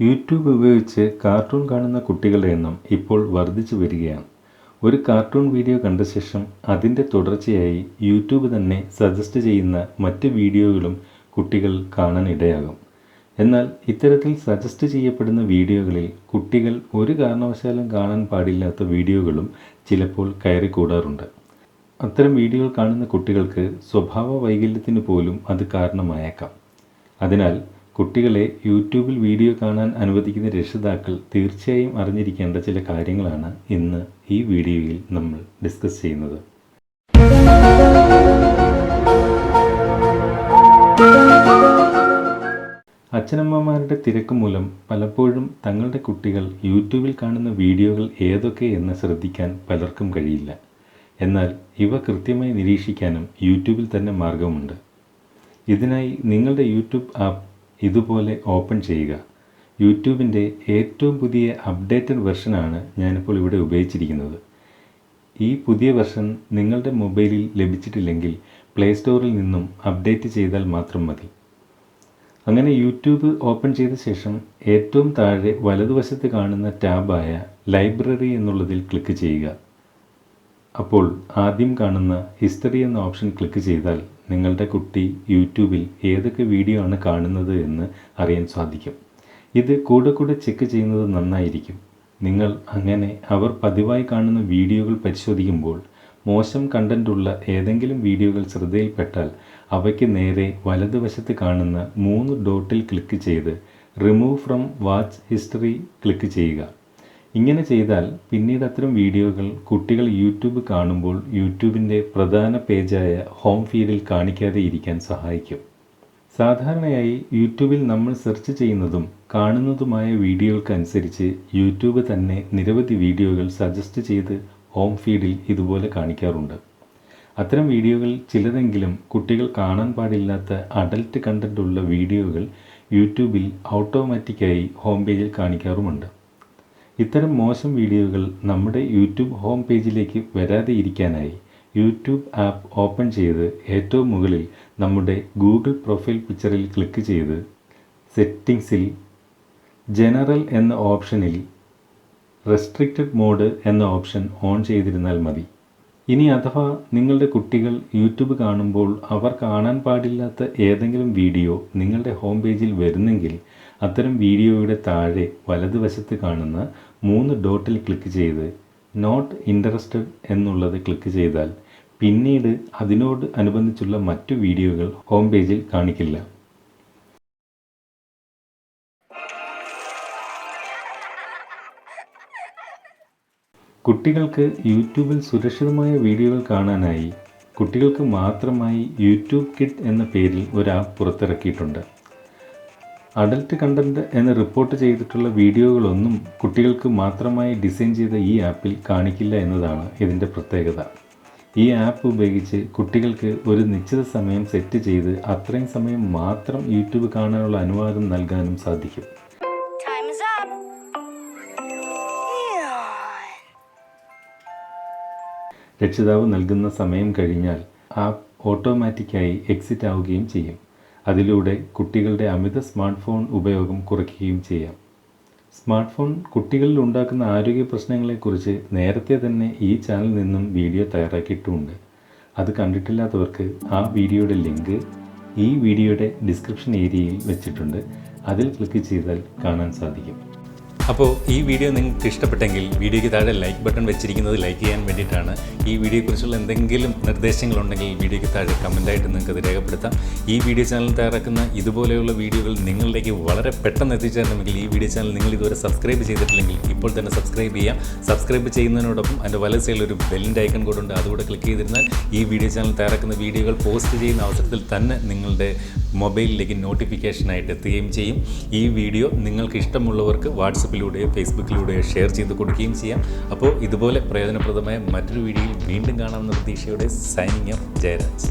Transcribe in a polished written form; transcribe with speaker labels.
Speaker 1: YouTube ഉപയോഗിച്ച് cartoon കാണുന്ന കുട്ടികളുടെ എണ്ണം ഇപ്പോൾ വർദ്ധിച്ചു വരികയാണ്. ഒരു കാർട്ടൂൺ വീഡിയോ കണ്ട ശേഷം അതിൻ്റെ തുടർച്ചയായി യൂട്യൂബ് തന്നെ സജസ്റ്റ് ചെയ്യുന്ന മറ്റ് വീഡിയോകളും കുട്ടികൾ കാണാൻ ഇടയാകും. എന്നാൽ ഇത്തരത്തിൽ സജസ്റ്റ് ചെയ്യപ്പെടുന്ന വീഡിയോകളിൽ കുട്ടികൾ ഒരു കാരണവശാലും കാണാൻ പാടില്ലാത്ത വീഡിയോകളും ചിലപ്പോൾ കയറിക്കൂടാറുണ്ട്. അത്തരം വീഡിയോകൾ കാണുന്ന കുട്ടികൾക്ക് സ്വഭാവ വൈകല്യത്തിന് പോലും അത് കാരണമായേക്കാം. അതിനാൽ കുട്ടികളെ യൂട്യൂബിൽ വീഡിയോ കാണാൻ അനുവദിക്കുന്ന രക്ഷിതാക്കൾ തീർച്ചയായും അറിഞ്ഞിരിക്കേണ്ട ചില കാര്യങ്ങളാണ് ഇന്ന് ഈ വീഡിയോയിൽ നമ്മൾ ഡിസ്കസ് ചെയ്യുന്നത്. അച്ഛനമ്മമാരുടെ തിരക്ക് മൂലം പലപ്പോഴും തങ്ങളുടെ കുട്ടികൾ യൂട്യൂബിൽ കാണുന്ന വീഡിയോകൾ ഏതൊക്കെ എന്ന് ശ്രദ്ധിക്കാൻ പലർക്കും കഴിയില്ല. എന്നാൽ ഇവ കൃത്യമായി നിരീക്ഷിക്കാനും യൂട്യൂബിൽ തന്നെ മാർഗമുണ്ട്. ഇതിനായി നിങ്ങളുടെ യൂട്യൂബ് ആപ്പ് ഇതുപോലെ ഓപ്പൺ ചെയ്യുക. യൂട്യൂബിൻ്റെ ഏറ്റവും പുതിയ അപ്ഡേറ്റഡ് വെർഷനാണ് ഞാനിപ്പോൾ ഇവിടെ ഉപയോഗിച്ചിരിക്കുന്നത്. ഈ പുതിയ വെർഷൻ നിങ്ങളുടെ മൊബൈലിൽ ലഭിച്ചിട്ടില്ലെങ്കിൽ പ്ലേ സ്റ്റോറിൽ നിന്നും അപ്ഡേറ്റ് ചെയ്താൽ മാത്രം മതി. അങ്ങനെ യൂട്യൂബ് ഓപ്പൺ ചെയ്ത ശേഷം ഏറ്റവും താഴെ വലതുവശത്ത് കാണുന്ന ടാബായ ലൈബ്രറി എന്നുള്ളതിൽ ക്ലിക്ക് ചെയ്യുക. അപ്പോൾ ആദ്യം കാണുന്ന ഹിസ്റ്ററി എന്ന ഓപ്ഷൻ ക്ലിക്ക് ചെയ്താൽ നിങ്ങളുടെ കുട്ടി യൂട്യൂബിൽ ഏതൊക്കെ വീഡിയോ ആണ് കാണുന്നത് എന്ന് അറിയാൻ സാധിക്കും. ഇത് കൂടെ ചെക്ക് ചെയ്യുന്നത് നന്നായിരിക്കും. നിങ്ങൾ അങ്ങനെ അവർ പതിവായി കാണുന്ന വീഡിയോകൾ പരിശോധിക്കുമ്പോൾ മോശം കണ്ടൻ്റുള്ള ഏതെങ്കിലും വീഡിയോകൾ ശ്രദ്ധയിൽപ്പെട്ടാൽ അവയ്ക്ക് നേരെ വലതുവശത്ത് കാണുന്ന 3 ഡോട്ടിൽ ക്ലിക്ക് ചെയ്ത് remove from watch history click ചെയ്യുക. ഇങ്ങനെ ചെയ്താൽ പിന്നീട് അത്തരം വീഡിയോകൾ കുട്ടികൾ യൂട്യൂബ് കാണുമ്പോൾ യൂട്യൂബിൻ്റെ പ്രധാന പേജായ ഹോം ഫീഡിൽ കാണിക്കാതെ ഇരിക്കാൻ സഹായിക്കും. സാധാരണയായി യൂട്യൂബിൽ നമ്മൾ സെർച്ച് ചെയ്യുന്നതും കാണുന്നതുമായ വീഡിയോകൾക്കനുസരിച്ച് യൂട്യൂബ് തന്നെ നിരവധി വീഡിയോകൾ സജസ്റ്റ് ചെയ്ത് ഹോം ഫീഡിൽ ഇതുപോലെ കാണിക്കാറുണ്ട്. അത്തരം വീഡിയോകൾ ചിലതെങ്കിലും കുട്ടികൾ കാണാൻ പാടില്ലാത്ത അഡൽട്ട് കണ്ടൻ്റ് ഉള്ള വീഡിയോകൾ യൂട്യൂബിൽ ഓട്ടോമാറ്റിക്കായി ഹോം പേജിൽ കാണിക്കാറുമുണ്ട്. ഇത്തരം മോശം വീഡിയോകൾ നമ്മുടെ യൂട്യൂബ് ഹോം പേജിലേക്ക് വരാതെ ഇരിക്കാനായി യൂട്യൂബ് ആപ്പ് ഓപ്പൺ ചെയ്ത് ഏറ്റവും മുകളിൽ നമ്മുടെ ഗൂഗിൾ പ്രൊഫൈൽ പിക്ചറിൽ ക്ലിക്ക് ചെയ്ത് സെറ്റിംഗ്സിൽ ജനറൽ എന്ന ഓപ്ഷനിൽ റെസ്ട്രിക്റ്റഡ് മോഡ് എന്ന ഓപ്ഷൻ ഓൺ ചെയ്തിരുന്നാൽ മതി. ഇനി അഥവാ നിങ്ങളുടെ കുട്ടികൾ യൂട്യൂബ് കാണുമ്പോൾ അവർ കാണാൻ പാടില്ലാത്ത ഏതെങ്കിലും വീഡിയോ നിങ്ങളുടെ ഹോം പേജിൽ വരുന്നെങ്കിൽ അത്തരം വീഡിയോയുടെ താഴെ വലതുവശത്ത് കാണുന്ന 3 ഡോട്ടിൽ ക്ലിക്ക് ചെയ്ത് നോട്ട് ഇൻട്രസ്റ്റഡ് എന്നുള്ളത് ക്ലിക്ക് ചെയ്താൽ പിന്നീട് അതിനോട് അനുബന്ധിച്ചുള്ള മറ്റു വീഡിയോകൾ ഹോം പേജിൽ കാണിക്കില്ല. കുട്ടികൾക്ക് യൂട്യൂബിൽ സുരക്ഷിതമായ വീഡിയോകൾ കാണാനായി കുട്ടികൾക്ക് മാത്രമായി യൂട്യൂബ് കിഡ് എന്ന പേരിൽ ഒരു ആപ്പ് പുറത്തിറക്കിയിട്ടുണ്ട്. അഡൽട്ട് കണ്ടന്റ് എന്ന് റിപ്പോർട്ട് ചെയ്തിട്ടുള്ള വീഡിയോകളൊന്നും കുട്ടികൾക്ക് മാത്രമായി ഡിസൈൻ ചെയ്ത ഈ ആപ്പിൽ കാണിക്കില്ല എന്നതാണ് ഇതിൻ്റെ പ്രത്യേകത. ഈ ആപ്പ് ഉപയോഗിച്ച് കുട്ടികൾക്ക് ഒരു നിശ്ചിത സമയം സെറ്റ് ചെയ്ത് അത്രയും സമയം മാത്രം യൂട്യൂബ് കാണാനുള്ള അനുവാദം നൽകാനും സാധിക്കും. രക്ഷിതാവ് നൽകുന്ന സമയം കഴിഞ്ഞാൽ ആപ്പ് ഓട്ടോമാറ്റിക്കായി എക്സിറ്റ് ആവുകയും ചെയ്യും. അതിലൂടെ കുട്ടികളുടെ അമിത സ്മാർട്ട് ഫോൺ ഉപയോഗം കുറയ്ക്കുകയും ചെയ്യാം. സ്മാർട്ട് ഫോൺ കുട്ടികളിൽ ഉണ്ടാക്കുന്ന ആരോഗ്യ പ്രശ്നങ്ങളെക്കുറിച്ച് നേരത്തെ തന്നെ ഈ ചാനലിൽ നിന്നും വീഡിയോ തയ്യാറാക്കിയിട്ടുമുണ്ട്. അത് കണ്ടിട്ടില്ലാത്തവർക്ക് ആ വീഡിയോയുടെ ലിങ്ക് ഈ വീഡിയോയുടെ ഡിസ്ക്രിപ്ഷൻ ഏരിയയിൽ വെച്ചിട്ടുണ്ട്. അതിൽ ക്ലിക്ക് ചെയ്താൽ കാണാൻ സാധിക്കും.
Speaker 2: അപ്പോൾ ഈ വീഡിയോ നിങ്ങൾക്ക് ഇഷ്ടപ്പെട്ടെങ്കിൽ വീഡിയോയ്ക്ക് താഴെ ലൈക്ക് ബട്ടൺ വെച്ചിരിക്കുന്നത് ലൈക്ക് ചെയ്യാൻ വേണ്ടിയിട്ടാണ്. ഈ വീഡിയോയെക്കുറിച്ചുള്ള എന്തെങ്കിലും നിർദ്ദേശങ്ങളുണ്ടെങ്കിൽ വീഡിയോയ്ക്ക് താഴെ കമൻറ്റായിട്ട് നിങ്ങൾക്ക് അത് രേഖപ്പെടുത്താം. ഈ വീഡിയോ ചാനൽ തയ്യാറാക്കുന്ന ഇതുപോലെയുള്ള വീഡിയോകൾ നിങ്ങളിലേക്ക് വളരെ പെട്ടെന്ന് എത്തിച്ചേരണമെങ്കിൽ ഈ വീഡിയോ ചാനൽ നിങ്ങൾ ഇതുവരെ സബ്സ്ക്രൈബ് ചെയ്തിട്ടില്ലെങ്കിൽ ഇപ്പോൾ തന്നെ സബ്സ്ക്രൈബ് ചെയ്യാം. സബ്സ്ക്രൈബ് ചെയ്യുന്നതിനോടൊപ്പം അതിൻ്റെ വലത് സൈഡിൽ ഒരു ബെല്ലിൻ്റെ ഐക്കൺ കൂടെ ഉണ്ട്. അതുകൂടെ ക്ലിക്ക് ചെയ്തിരുന്നാൽ ഈ വീഡിയോ ചാനൽ തയ്യാറാക്കുന്ന വീഡിയോകൾ പോസ്റ്റ് ചെയ്യുന്ന അവസരത്തിൽ തന്നെ നിങ്ങളുടെ മൊബൈലിലേക്ക് നോട്ടിഫിക്കേഷനായിട്ട് എത്തുകയും ചെയ്യും. ഈ വീഡിയോ നിങ്ങൾക്ക് ഇഷ്ടമുള്ളവർക്ക് വാട്സപ്പിലൂടെയോ ഫേസ്ബുക്കിലൂടെയോ ഷെയർ ചെയ്ത് കൊടുക്കുകയും ചെയ്യാം. അപ്പോൾ ഇതുപോലെ പ്രയോജനപ്രദമായ മറ്റൊരു വീഡിയോയിൽ വീണ്ടും കാണാമെന്ന പ്രതീക്ഷയോടെ സൈനിങ് ഓഫ് ജയരാജ്.